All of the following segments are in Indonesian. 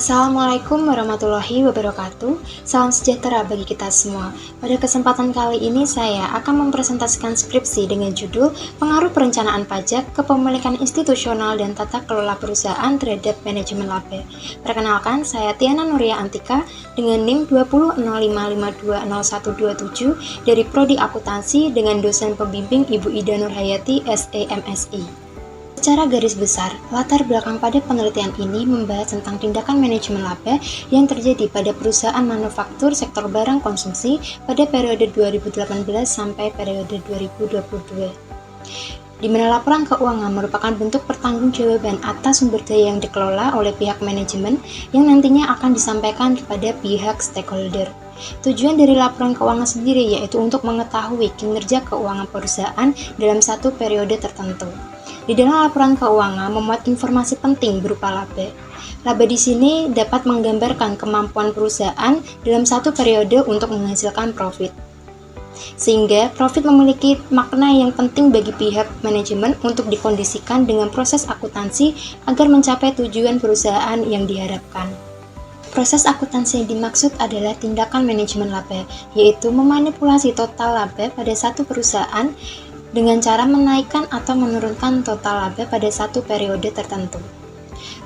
Assalamualaikum warahmatullahi wabarakatuh. Salam sejahtera bagi kita semua. Pada kesempatan kali ini saya akan mempresentasikan skripsi dengan judul Pengaruh Perencanaan Pajak, Kepemilikan Institusional dan Tata Kelola Perusahaan terhadap Manajemen Laba. Perkenalkan, saya Tiana Nuria Antika dengan NIM 2005520127 dari Prodi Akuntansi dengan dosen pembimbing Ibu Ida Nurhayati, SEMSI. Secara garis besar, latar belakang pada penelitian ini membahas tentang tindakan manajemen laba yang terjadi pada perusahaan manufaktur sektor barang konsumsi pada periode 2018 sampai periode 2022. Di mana laporan keuangan merupakan bentuk pertanggungjawaban atas sumber daya yang dikelola oleh pihak manajemen yang nantinya akan disampaikan kepada pihak stakeholder. Tujuan dari laporan keuangan sendiri yaitu untuk mengetahui kinerja keuangan perusahaan dalam satu periode tertentu. Di dalam laporan keuangan memuat informasi penting berupa laba. Laba di sini dapat menggambarkan kemampuan perusahaan dalam satu periode untuk menghasilkan profit. Sehingga profit memiliki makna yang penting bagi pihak manajemen untuk dikondisikan dengan proses akuntansi agar mencapai tujuan perusahaan yang diharapkan. Proses akuntansi yang dimaksud adalah tindakan manajemen laba, yaitu memanipulasi total laba pada satu perusahaan dengan cara menaikkan atau menurunkan total laba pada satu periode tertentu.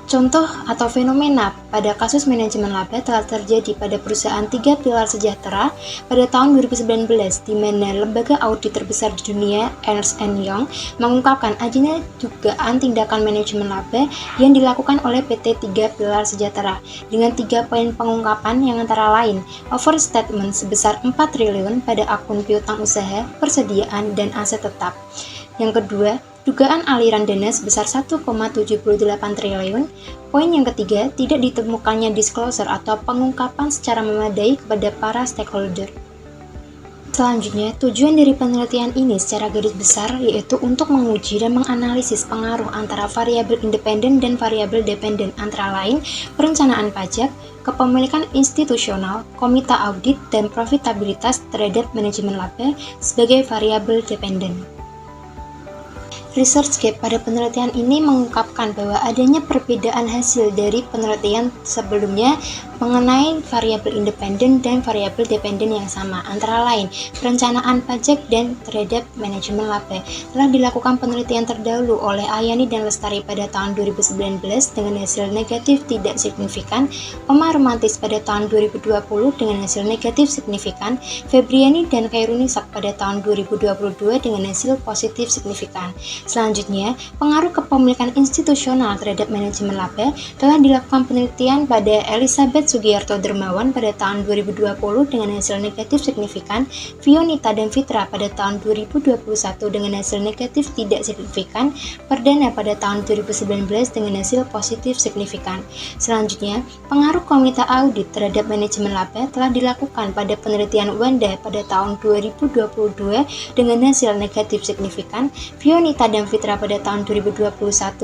Contoh atau fenomena pada kasus manajemen laba telah terjadi pada perusahaan 3 Pilar Sejahtera pada tahun 2019, di mana lembaga audit terbesar di dunia, Ernst & Young, mengungkapkan adanya dugaan tindakan manajemen laba yang dilakukan oleh PT 3 Pilar Sejahtera dengan 3 poin pengungkapan yang antara lain overstatement sebesar 4 triliun pada akun piutang usaha, persediaan, dan aset tetap. Yang kedua, dugaan aliran dana sebesar 1,78 triliun. Poin yang ketiga, tidak ditemukannya disclosure atau pengungkapan secara memadai kepada para stakeholder. Selanjutnya, tujuan dari penelitian ini secara garis besar yaitu untuk menguji dan menganalisis pengaruh antara variabel independen dan variabel dependen antara lain perencanaan pajak, kepemilikan institusional, komite audit, dan profitabilitas terhadap manajemen laba sebagai variabel dependen. ResearchGate pada penelitian ini mengungkapkan bahwa adanya perbedaan hasil dari penelitian sebelumnya mengenai variabel independen dan variabel dependen yang sama, antara lain perencanaan pajak dan terhadap manajemen laba. Telah dilakukan penelitian terdahulu oleh Ayani dan Lestari pada tahun 2019 dengan hasil negatif tidak signifikan, Omar Romantis pada tahun 2020 dengan hasil negatif signifikan, Febriani dan Khairunisak pada tahun 2022 dengan hasil positif signifikan. Selanjutnya, pengaruh kepemilikan institusional terhadap manajemen laba telah dilakukan penelitian pada Elizabeth Sugiarto Dermawan pada tahun 2020 dengan hasil negatif signifikan, Fionita dan Fitra pada tahun 2021 dengan hasil negatif tidak signifikan, Perdana pada tahun 2019 dengan hasil positif signifikan. Selanjutnya, pengaruh komite audit terhadap manajemen laba telah dilakukan pada penelitian Wanda pada tahun 2022 dengan hasil negatif signifikan, Fionita dan Fitra pada tahun 2021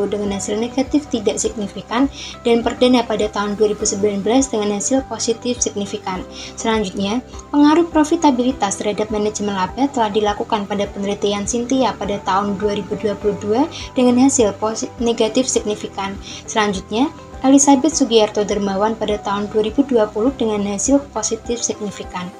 dengan hasil negatif tidak signifikan, dan Perdana pada tahun 2019 dengan hasil positif signifikan. Selanjutnya, pengaruh profitabilitas terhadap manajemen laba telah dilakukan pada penelitian Cynthia pada tahun 2022 dengan hasil negatif signifikan. Selanjutnya, Elizabeth Sugiarto Dermawan pada tahun 2020 dengan hasil positif signifikan.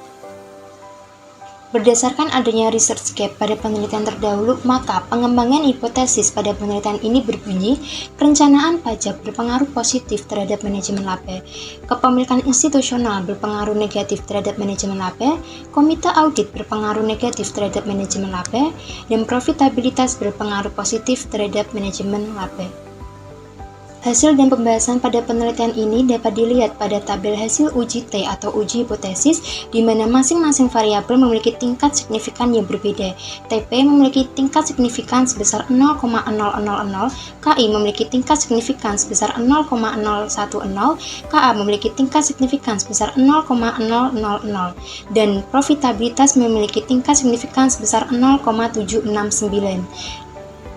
Berdasarkan adanya ResearchGate pada penelitian terdahulu, maka pengembangan hipotesis pada penelitian ini berbunyi, perencanaan pajak berpengaruh positif terhadap manajemen laba, kepemilikan institusional berpengaruh negatif terhadap manajemen laba, komite audit berpengaruh negatif terhadap manajemen laba, dan profitabilitas berpengaruh positif terhadap manajemen laba. Hasil dan pembahasan pada penelitian ini dapat dilihat pada tabel hasil uji T atau uji hipotesis, di mana masing-masing variabel memiliki tingkat signifikan yang berbeda. TP memiliki tingkat signifikan sebesar 0,0000, KI memiliki tingkat signifikan sebesar 0,010, KA memiliki tingkat signifikan sebesar 0,000, dan profitabilitas memiliki tingkat signifikan sebesar 0,769.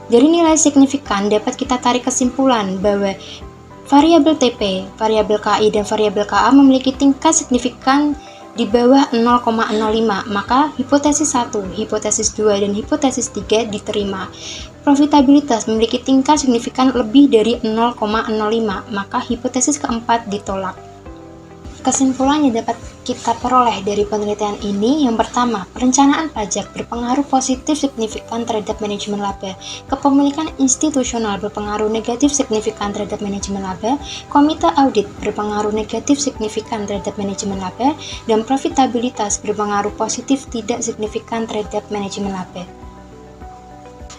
Dari nilai signifikan dapat kita tarik kesimpulan bahwa variabel TP, variabel KI, dan variabel KA memiliki tingkat signifikan di bawah 0,05, maka hipotesis 1, hipotesis 2, dan hipotesis 3 diterima. profitabilitas memiliki tingkat signifikan lebih dari 0,05, maka hipotesis keempat ditolak. Kesimpulan yang dapat kita peroleh dari penelitian ini, yang pertama, perencanaan pajak berpengaruh positif signifikan terhadap manajemen laba, kepemilikan institusional berpengaruh negatif signifikan terhadap manajemen laba, komite audit berpengaruh negatif signifikan terhadap manajemen laba, dan profitabilitas berpengaruh positif tidak signifikan terhadap manajemen laba.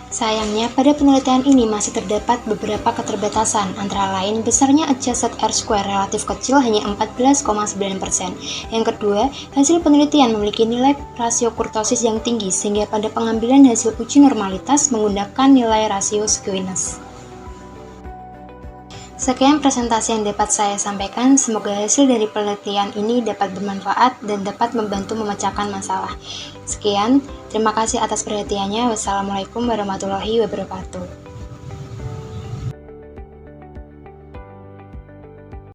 Sayangnya, pada penelitian ini masih terdapat beberapa keterbatasan, antara lain besarnya adjusted R-square relatif kecil hanya 14,9%. Yang kedua, hasil penelitian memiliki nilai rasio kurtosis yang tinggi, sehingga pada pengambilan hasil uji normalitas menggunakan nilai rasio skewness. Sekian presentasi yang dapat saya sampaikan, semoga hasil dari penelitian ini dapat bermanfaat dan dapat membantu memecahkan masalah. Sekian, terima kasih atas perhatiannya. Wassalamualaikum warahmatullahi wabarakatuh.